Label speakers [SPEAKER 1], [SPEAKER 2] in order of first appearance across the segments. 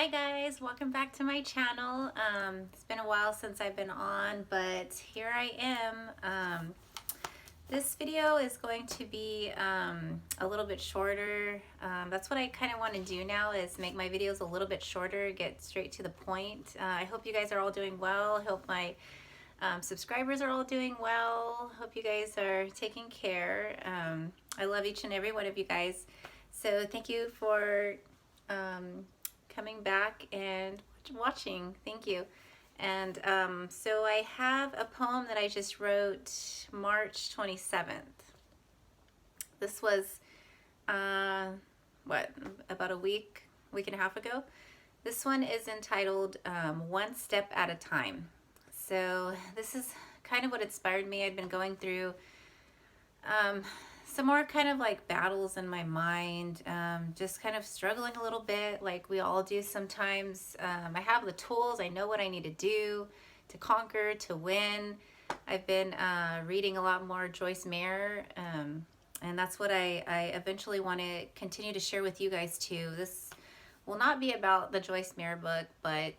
[SPEAKER 1] Hi guys, welcome back to my channel. It's been a while since I've been on, but here I am. This video is going to be a little bit shorter. That's what I kind of want to do now, is make my videos a little bit shorter, get straight to the point. I hope you guys are all doing well. I hope my subscribers are all doing well. Hope you guys are taking care. I love each and every one of you guys. So thank you for coming back and watching. Thank you. And so I have a poem that I just wrote March 27th. This was, about a week and a half ago. This one is entitled One Step at a Time. So this is kind of what inspired me. I'd been going through some more kind of like battles in my mind, just kind of struggling a little bit like we all do sometimes. I have the tools, I know what I need to do to conquer, to win. I've been reading a lot more Joyce Meyer, and that's what I eventually want to continue to share with you guys too. This will not be about the Joyce Meyer book, but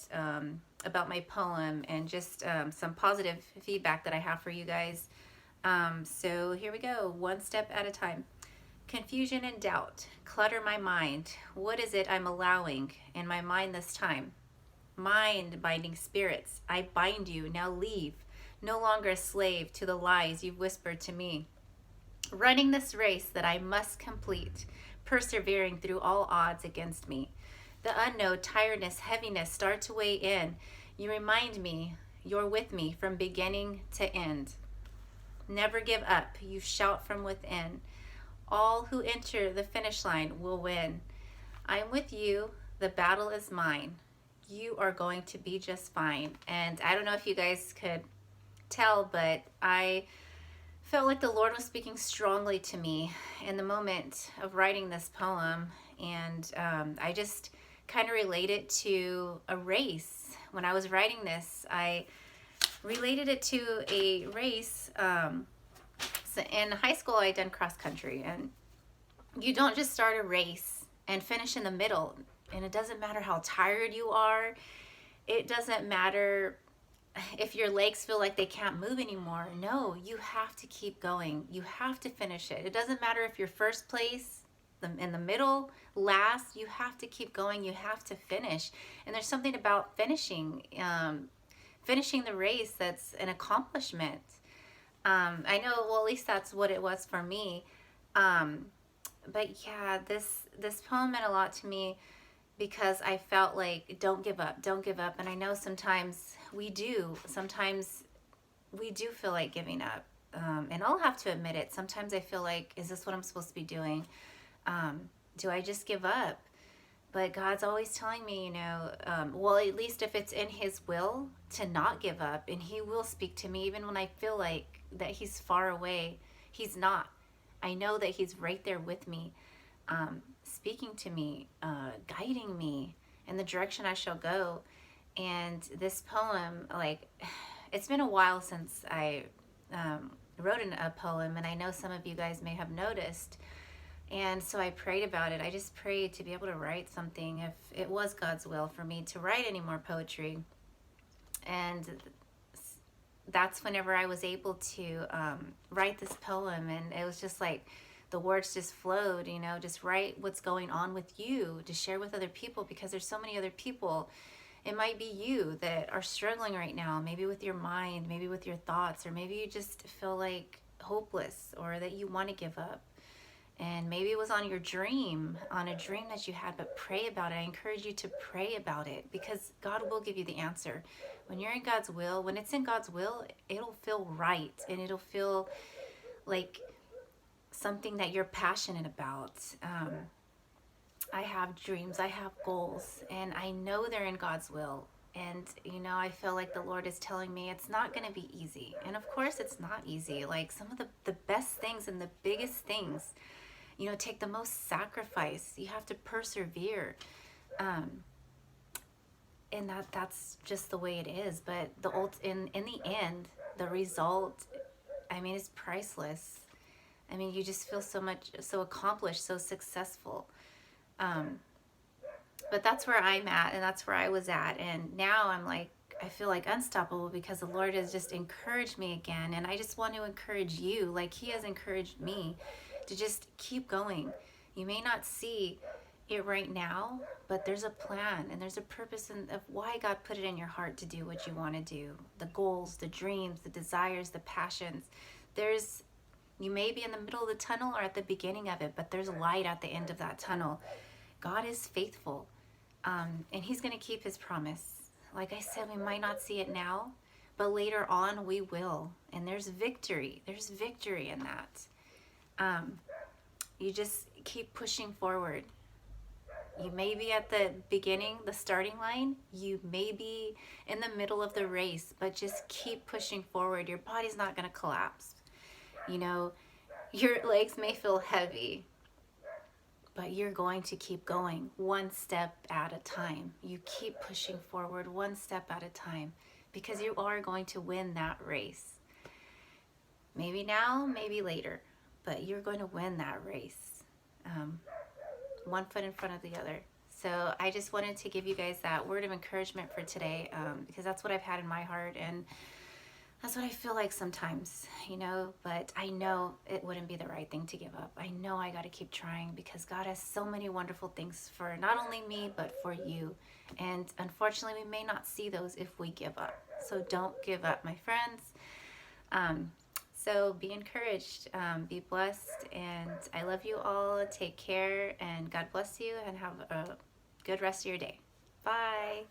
[SPEAKER 1] about my poem and just some positive feedback that I have for you guys. So here we go, one step at a time. Confusion and doubt clutter my mind. What is it I'm allowing in my mind this time? Mind binding spirits, I bind you, now leave. No longer a slave to the lies you've whispered to me. Running this race that I must complete, persevering through all odds against me. The unknown tiredness, heaviness start to weigh in. You remind me you're with me from beginning to end. Never give up, you shout from within. All who enter the finish line will win. I'm with you, the battle is mine. You are going to be just fine. And I don't know if you guys could tell, but I felt like the Lord was speaking strongly to me in the moment of writing this poem. And I just kind of relate it to a race. When I was writing this, I related it to a race. So in high school, I done cross country, and you don't just start a race and finish in the middle. And it doesn't matter how tired you are. It doesn't matter if your legs feel like they can't move anymore. No, you have to keep going. You have to finish it. It doesn't matter if you're first place, in the middle, last. You have to keep going. You have to finish. And there's something about finishing the race that's an accomplishment. I know, well, at least that's what it was for me. But yeah, this poem meant a lot to me because I felt like, don't give up, don't give up. And I know sometimes we do. Sometimes we do feel like giving up. And I'll have to admit it. Sometimes I feel like, is this what I'm supposed to be doing? Do I just give up? But God's always telling me, well, at least if it's in His will to not give up, and He will speak to me even when I feel like that He's far away. He's not. I know that He's right there with me, speaking to me, guiding me in the direction I shall go. And this poem, like, it's been a while since I wrote a poem, and I know some of you guys may have noticed. And so I prayed about it. I just prayed to be able to write something if it was God's will for me to write any more poetry. And that's whenever I was able to write this poem. And it was just like the words just flowed, just write what's going on with you, to share with other people, because there's so many other people. It might be you that are struggling right now, maybe with your mind, maybe with your thoughts, or maybe you just feel like hopeless or that you want to give up. And maybe it was on a dream that you had, but pray about it. I encourage you to pray about it, because God will give you the answer. When you're in God's will, when it's in God's will, it'll feel right, and it'll feel like something that you're passionate about. I have dreams, I have goals, and I know they're in God's will. And, I feel like the Lord is telling me it's not going to be easy. And of course it's not easy. Like, some of the best things and the biggest things, take the most sacrifice. You have to persevere. And that's just the way it is. But in the end, the result, is priceless. You just feel so accomplished, so successful. But that's where I'm at, and that's where I was at. And now I'm like, I feel like unstoppable because the Lord has just encouraged me again. And I just want to encourage you, like He has encouraged me, to just keep going. You may not see it right now, but there's a plan and there's a purpose of why God put it in your heart to do what you want to do. The goals, the dreams, the desires, the passions. There's, you may be in the middle of the tunnel or at the beginning of it, but there's light at the end of that tunnel. God is faithful, and He's going to keep His promise. Like I said, we might not see it now, but later on we will. And there's victory. There's victory in that. You just keep pushing forward. You may be at the beginning, the starting line. You may be in the middle of the race, but just keep pushing forward. Your body's not going to collapse. You know, your legs may feel heavy, but you're going to keep going one step at a time. You keep pushing forward one step at a time because you are going to win that race. Maybe now, maybe later, but you're going to win that race. One foot in front of the other. So I just wanted to give you guys that word of encouragement for today, because that's what I've had in my heart, and that's what I feel like sometimes, you know, but I know it wouldn't be the right thing to give up. I know I got to keep trying because God has so many wonderful things for not only me, but for you. And unfortunately, we may not see those if we give up. So don't give up, my friends. So be encouraged, be blessed, and I love you all. Take care, and God bless you, and have a good rest of your day. Bye.